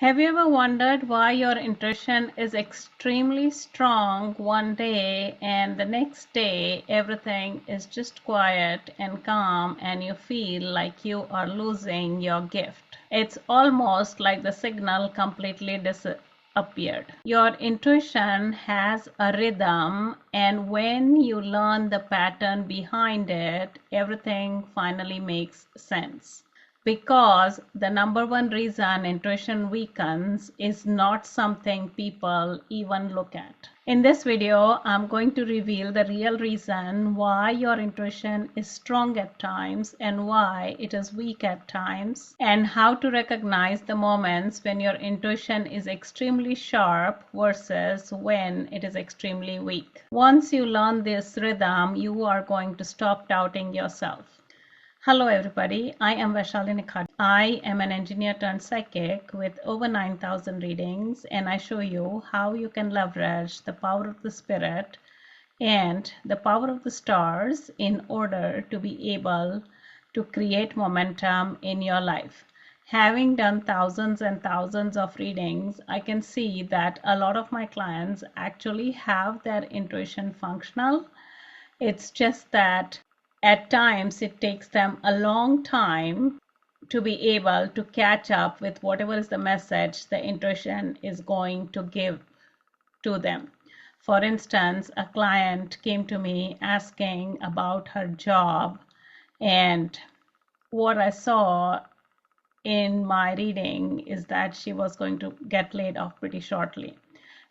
Have you ever wondered why your intuition is extremely strong one day and the next day everything is just quiet and calm and you feel like you are losing your gift? It's almost like the signal completely disappeared. Your intuition has a rhythm, and when you learn the pattern behind it, everything finally makes sense. Because the number one reason intuition weakens is not something people even look at. In this video, I'm going to reveal the real reason why your intuition is strong at times and why it is weak at times, and how to recognize the moments when your intuition is extremely sharp versus when it is extremely weak. Once you learn this rhythm, you are going to stop doubting yourself. Hello everybody, I am Vaishali Nikhade. I am an engineer turned psychic with over 9,000 readings, and I show you how you can leverage the power of the spirit and the power of the stars in order to be able to create momentum in your life. Having done thousands and thousands of readings, I can see that a lot of my clients actually have their intuition functional. It's just that at times it takes them a long time to be able to catch up with whatever is the message the intuition is going to give to them. For instance, a client came to me asking about her job, and what I saw in my reading is that she was going to get laid off pretty shortly.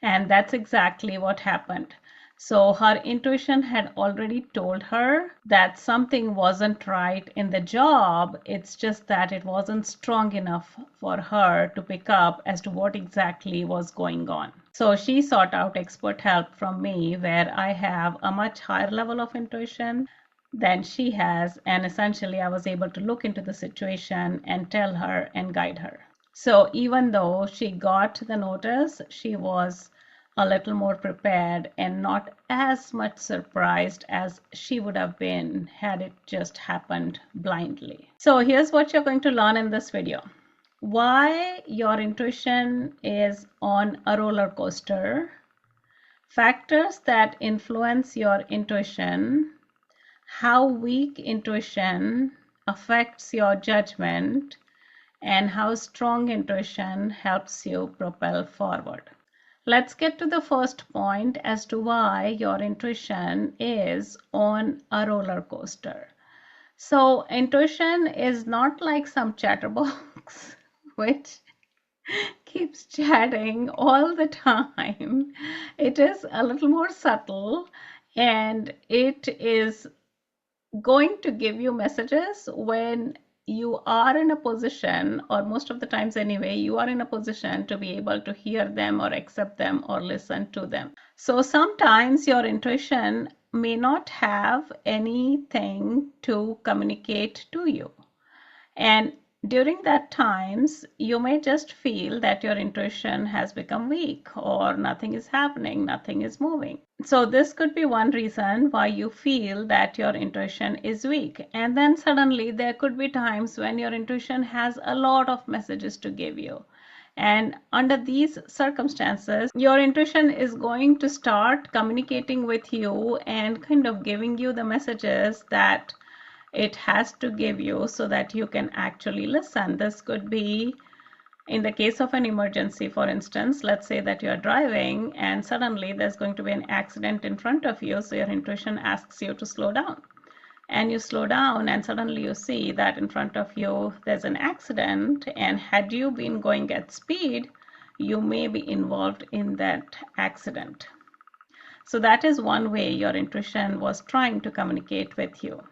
And that's exactly what happened. So her intuition had already told her that something wasn't right in the job. It's just that it wasn't strong enough for her to pick up as to what exactly was going on. So she sought out expert help from me, where I have a much higher level of intuition than she has, and essentially I was able to look into the situation and tell her and guide her. So even though she got the notice, she was a little more prepared and not as much surprised as she would have been had it just happened blindly. So here's what you're going to learn in this video. Why your intuition is on a roller coaster, factors that influence your intuition, how weak intuition affects your judgment, and how strong intuition helps you propel forward. Let's get to the first point as to why your intuition is on a roller coaster. So intuition is not like some chatterbox which keeps chatting all the time. It is a little more subtle, and it is going to give you messages when you are in a position, or most of the times anyway, you are in a position to be able to hear them or accept them or listen to them. So sometimes your intuition may not have anything to communicate to you. And during that times, you may just feel that your intuition has become weak, or nothing is happening, nothing is moving. So this could be one reason why you feel that your intuition is weak. And then suddenly there could be times when your intuition has a lot of messages to give you. And under these circumstances, your intuition is going to start communicating with you and kind of giving you the messages that it has to give you so that you can actually listen. This could be in the case of an emergency. For instance, let's say that you're driving and suddenly there's going to be an accident in front of you, so your intuition asks you to slow down. And you slow down and suddenly you see that in front of you there's an accident, and had you been going at speed, you may be involved in that accident. So that is one way your intuition was trying to communicate with you.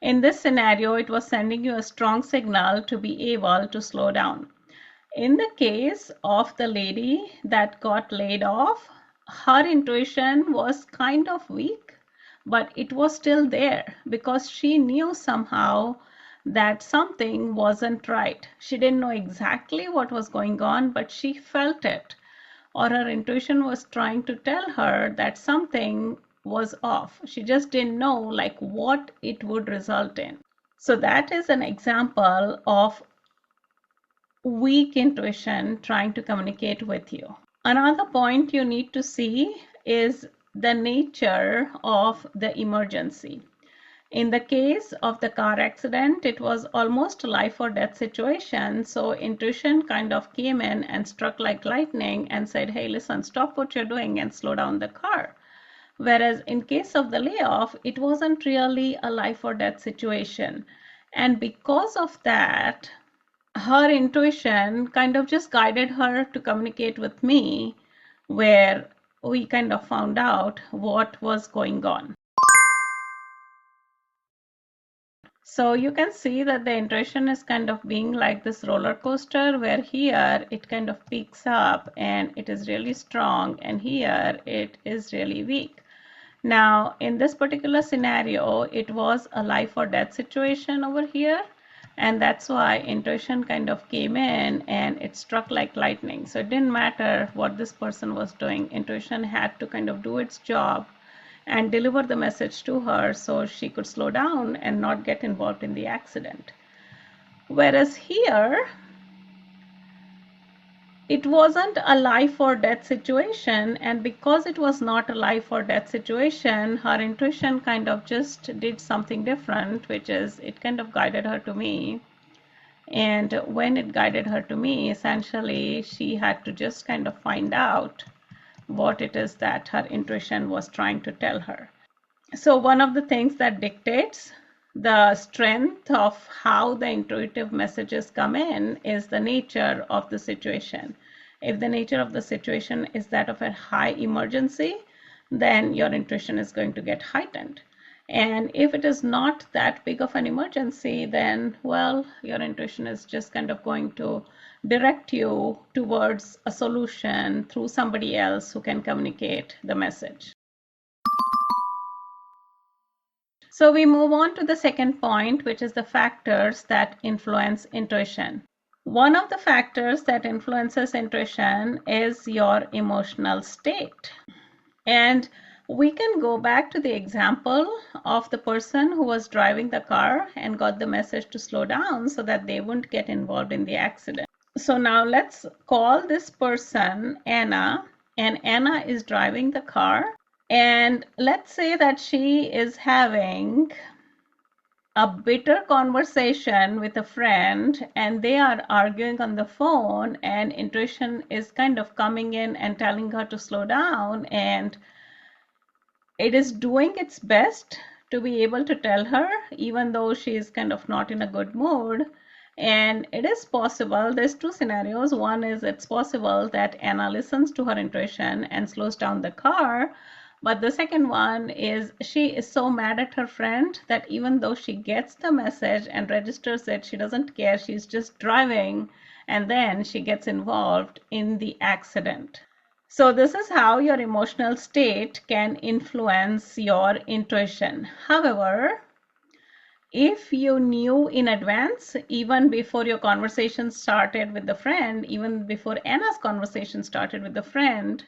In this scenario, it was sending you a strong signal to be able to slow down. In the case of the lady that got laid off, her intuition was kind of weak, but it was still there because she knew somehow that something wasn't right. She didn't know exactly what was going on, but she felt it, or her intuition was trying to tell her that something was off. She just didn't know like what it would result in. So that is an example of weak intuition trying to communicate with you. Another point you need to see is the nature of the emergency. In the case of the car accident, it was almost a life or death situation. So intuition kind of came in and struck like lightning and said, hey, listen, stop what you're doing and slow down the car. Whereas in case of the layoff, it wasn't really a life or death situation. And because of that, her intuition kind of just guided her to communicate with me, where we kind of found out what was going on. So you can see that the intuition is kind of being like this roller coaster, where here it kind of peaks up and it is really strong, and here it is really weak. Now, in this particular scenario, it was a life or death situation over here, and that's why intuition kind of came in and it struck like lightning. So it didn't matter what this person was doing. Intuition had to kind of do its job and deliver the message to her so she could slow down and not get involved in the accident. Whereas here, it wasn't a life or death situation, and because it was not a life or death situation, her intuition kind of just did something different, which is it kind of guided her to me. And when it guided her to me, essentially she had to just kind of find out what it is that her intuition was trying to tell her. So one of the things that dictates the strength of how the intuitive messages come in is the nature of the situation. If the nature of the situation is that of a high emergency, then your intuition is going to get heightened. And if it is not that big of an emergency, then, well, your intuition is just kind of going to direct you towards a solution through somebody else who can communicate the message. So we move on to the second point, which is the factors that influence intuition. One of the factors that influences intuition is your emotional state. And we can go back to the example of the person who was driving the car and got the message to slow down so that they wouldn't get involved in the accident. So now let's call this person Anna, and Anna is driving the car. And let's say that she is having a bitter conversation with a friend and they are arguing on the phone, and intuition is kind of coming in and telling her to slow down, and it is doing its best to be able to tell her, even though she is kind of not in a good mood. And it is possible, there's two scenarios. One is it's possible that Anna listens to her intuition and slows down the car. But the second one is she is so mad at her friend that even though she gets the message and registers it, she doesn't care. She's just driving, and then she gets involved in the accident. So this is how your emotional state can influence your intuition. However, if you knew in advance, even before your conversation started with the friend, even before Anna's conversation started with the friend,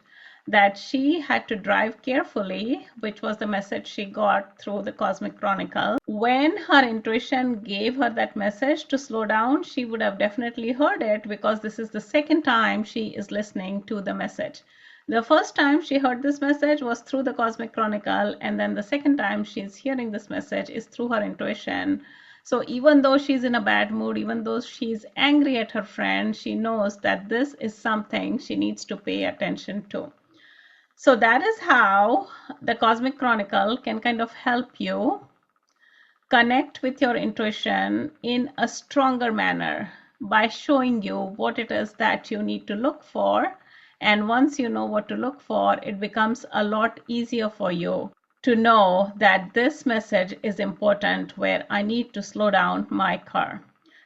that she had to drive carefully, which was the message she got through the Cosmic Chronicle. When her intuition gave her that message to slow down, she would have definitely heard it, because this is the second time she is listening to the message. The first time she heard this message was through the Cosmic Chronicle, and then the second time she's hearing this message is through her intuition. So even though she's in a bad mood, even though she's angry at her friend, she knows that this is something she needs to pay attention to. So that is how the Cosmic Chronicle can kind of help you connect with your intuition in a stronger manner by showing you what it is that you need to look for. And once you know what to look for, it becomes a lot easier for you to know that this message is important, where I need to slow down my car.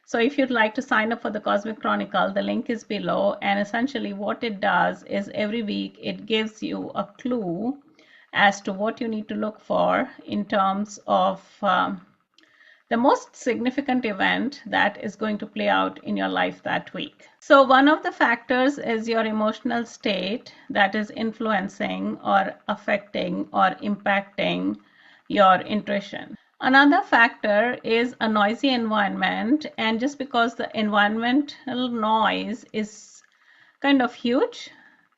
So if you'd like to sign up for the Cosmic Chronicle, the link is below. And essentially what it does is every week it gives you a clue as to what you need to look for in terms of the most significant event that is going to play out in your life that week. So one of the factors is your emotional state that is influencing or affecting or impacting your intuition. Another factor is a noisy environment, and just because the environmental noise is kind of huge,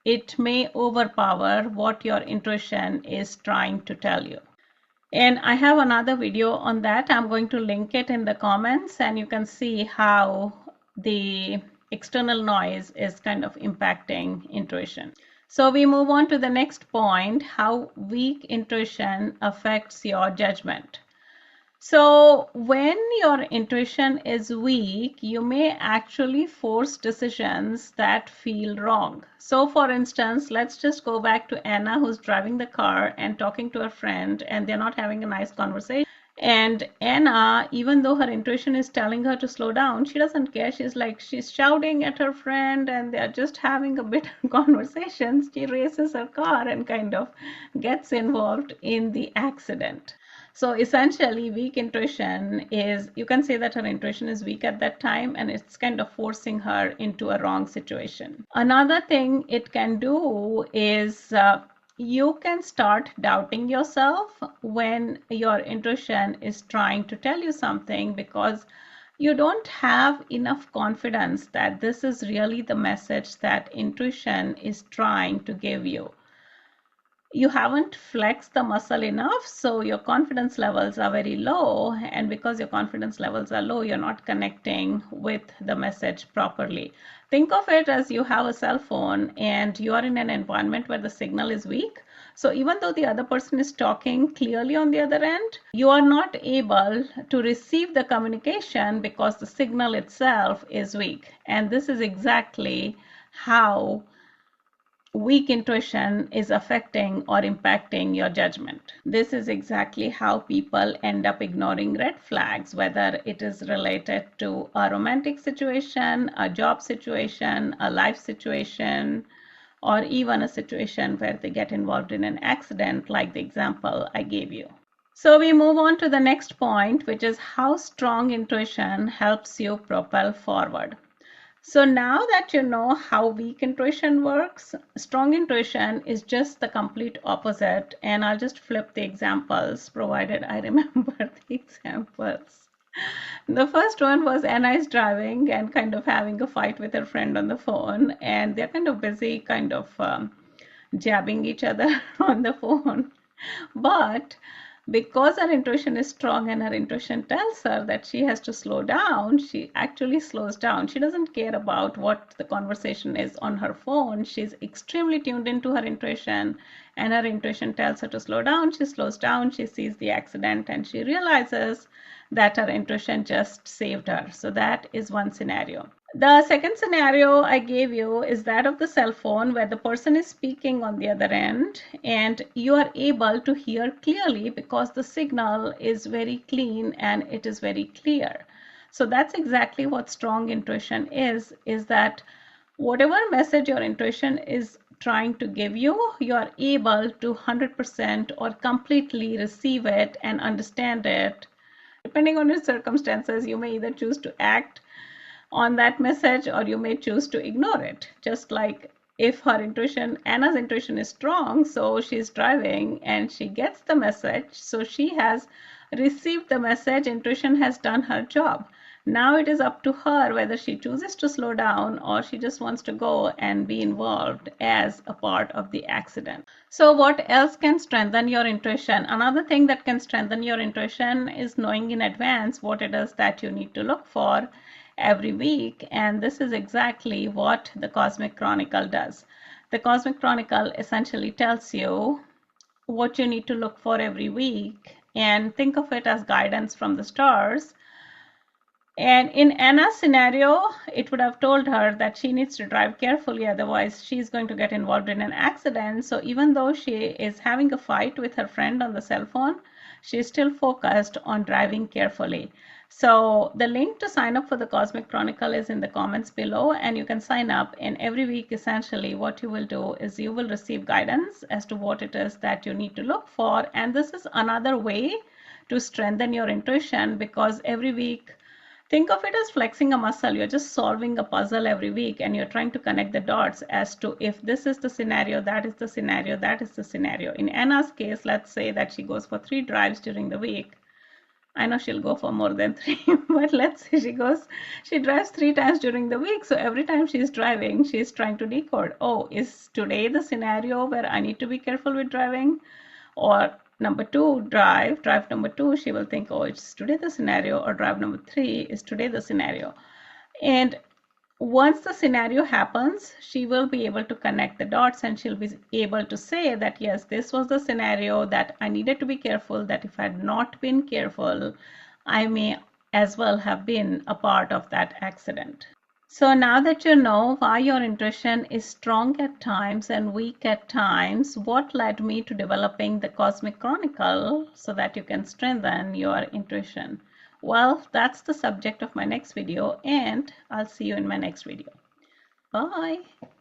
it may overpower what your intuition is trying to tell you. And I have another video on that. I'm going to link it in the comments, and you can see how the external noise is kind of impacting intuition. So we move on to the next point, how weak intuition affects your judgment. So when your intuition is weak, you may actually force decisions that feel wrong. So for instance, let's just go back to Anna, who's driving the car and talking to her friend, and they're not having a nice conversation. And Anna, even though her intuition is telling her to slow down, she doesn't care. She's shouting at her friend, and they're just having a bitter conversation. She races her car and kind of gets involved in the accident. So essentially, weak intuition is, you can say that her intuition is weak at that time, and it's kind of forcing her into a wrong situation. Another thing it can do is you can start doubting yourself when your intuition is trying to tell you something, because you don't have enough confidence that this is really the message that intuition is trying to give you. You haven't flexed the muscle enough, so your confidence levels are very low, and because your confidence levels are low, you're not connecting with the message properly. Think of it as you have a cell phone and you are in an environment where the signal is weak. So even though the other person is talking clearly on the other end, you are not able to receive the communication because the signal itself is weak. And this is exactly how weak intuition is affecting or impacting your judgment. This is exactly how people end up ignoring red flags, whether it is related to a romantic situation, a job situation, a life situation, or even a situation where they get involved in an accident, like the example I gave you. So we move on to the next point, which is how strong intuition helps you propel forward. So now that you know how weak intuition works, strong intuition is just the complete opposite. And I'll just flip the examples, provided I remember the examples. The first one was Anna is driving and kind of having a fight with her friend on the phone, and they're kind of busy kind of jabbing each other on the phone. But because her intuition is strong and her intuition tells her that she has to slow down, she actually slows down. She doesn't care about what the conversation is on her phone. She's extremely tuned into her intuition, and her intuition tells her to slow down. She slows down, she sees the accident, and she realizes that her intuition just saved her. So that is one scenario. The second scenario I gave you is that of the cell phone, where the person is speaking on the other end and you are able to hear clearly because the signal is very clean and it is very clear. So that's exactly what strong intuition is that whatever message your intuition is trying to give you, you are able to 100% or completely receive it and understand it. Depending on your circumstances, you may either choose to act on that message or you may choose to ignore it. Just like if her intuition, Anna's intuition is strong, so she's driving and she gets the message, so she has received the message, intuition has done her job. Now it is up to her whether she chooses to slow down or she just wants to go and be involved as a part of the accident. So what else can strengthen your intuition? Another thing that can strengthen your intuition is knowing in advance what it is that you need to look for every week, and this is exactly what the Cosmic Chronicle does. The Cosmic Chronicle essentially tells you what you need to look for every week, and think of it as guidance from the stars. And in Anna's scenario, it would have told her that she needs to drive carefully, otherwise she's going to get involved in an accident. So even though she is having a fight with her friend on the cell phone, she's still focused on driving carefully. So the link to sign up for the Cosmic Chronicle is in the comments below, and you can sign up, and every week essentially what you will do is you will receive guidance as to what it is that you need to look for. And this is another way to strengthen your intuition, because every week, think of it as flexing a muscle. You're just solving a puzzle every week and you're trying to connect the dots as to if this is the scenario, that is the scenario, that is the scenario. In Anna's case, let's say that she goes for 3 drives during the week. I know she'll go for more than 3, but let's say she drives 3 times during the week. So every time she's driving, she's trying to decode, oh, is today the scenario where I need to be careful with driving? Or number 2, drive number 2, she will think, oh, it's today the scenario, or drive number 3 is today the scenario. And once the scenario happens, she will be able to connect the dots, and she'll be able to say that, yes, this was the scenario that I needed to be careful, that if I had not been careful, I may as well have been a part of that accident. So now that you know why your intuition is strong at times and weak at times, what led me to developing the Cosmic Chronicle so that you can strengthen your intuition? Well, that's the subject of my next video, and I'll see you in my next video. Bye.